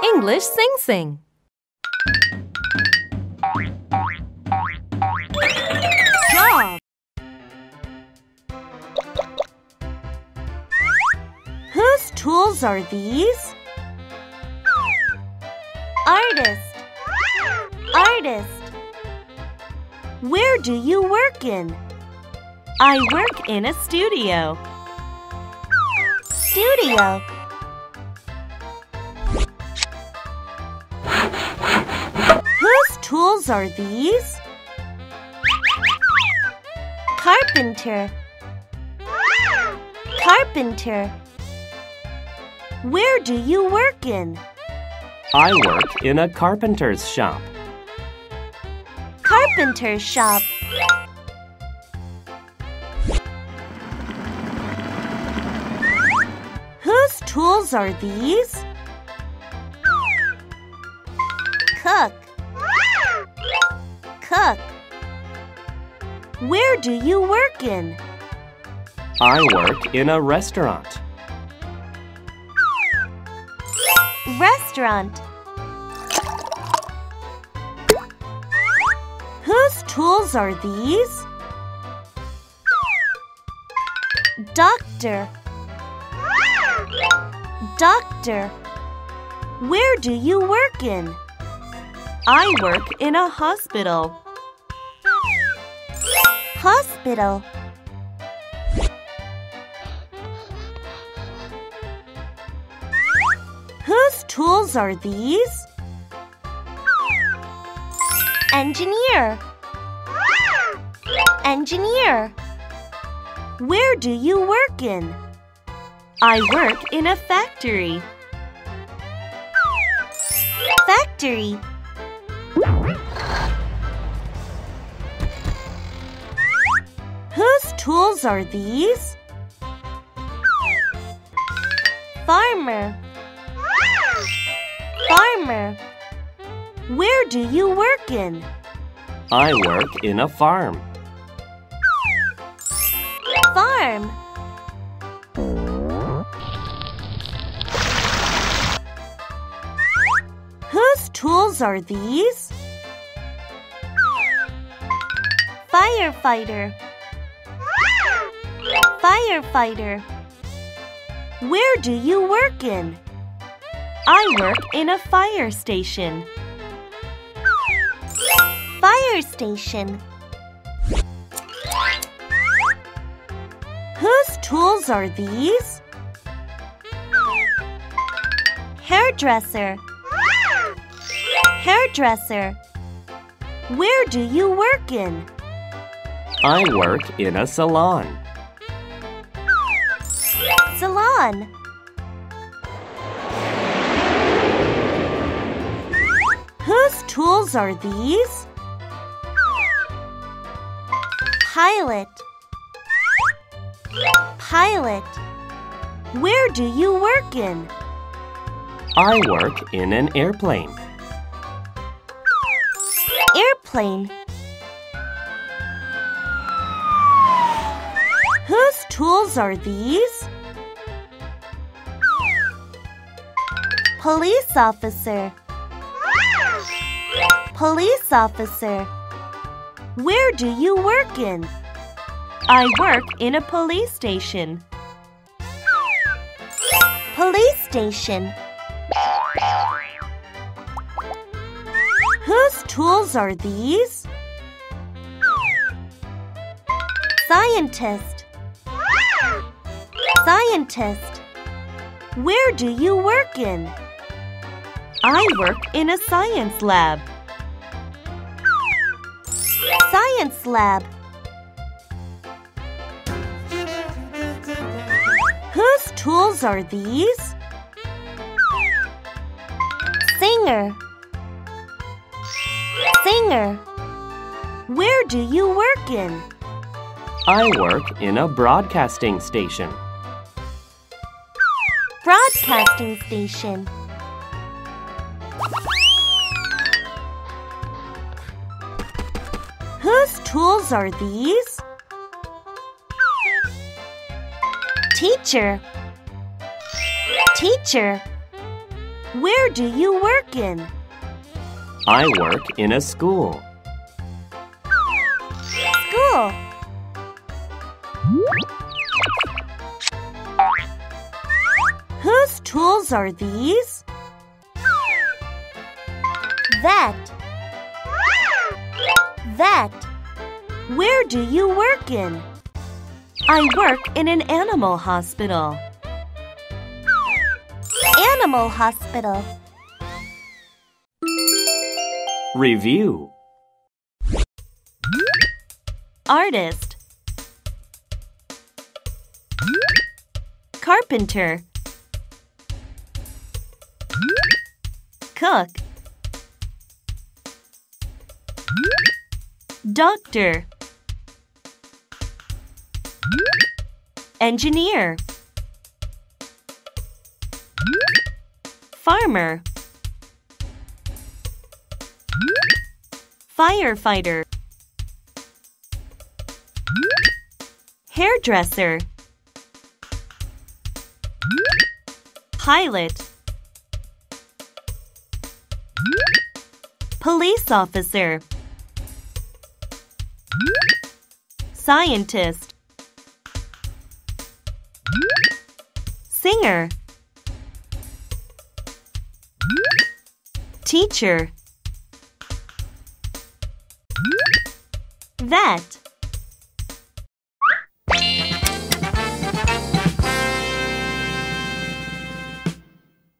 English Sing-Sing. Job. Whose tools are these? Artist. Artist. Where do you work in? I work in a studio. Studio. Whose tools are these? Carpenter. Carpenter. Where do you work in? I work in a carpenter's shop. Carpenter shop. Whose tools are these? Cook. Cook. Where do you work in? I work in a restaurant. Restaurant. Whose tools are these? Doctor. Doctor. Where do you work in? I work in a hospital. Hospital. Whose tools are these? Engineer. Engineer. Where do you work in? I work in a factory. Factory. Whose tools are these? Farmer. Farmer. Where do you work in? I work in a farm. Farm. Whose tools are these? Firefighter. Firefighter. Where do you work in? I work in a fire station. Fire station. Whose tools are these? Hairdresser. Hairdresser. Where do you work in? I work in a salon. Salon. Whose tools are these? Pilot. Pilot. Where do you work in? I work in an airplane. Airplane. Whose tools are these? Police officer. Police officer. Where do you work in? I work in a police station. Police station. Whose tools are these? Scientist. Scientist. Where do you work in? I work in a science lab. Science lab. Whose tools are these? Singer. Singer. Where do you work in? I work in a broadcasting station. Broadcasting station. Whose tools are these? Teacher. Teacher. Where do you work in? I work in a school. School. Whose tools are these? Vet. Vet. Where do you work in? I work in an animal hospital. Animal hospital. Review. Artist. Carpenter. Cook. Doctor. Engineer. Farmer. Firefighter. Hairdresser. Pilot. Police officer. Scientist. Singer. Teacher. Vet.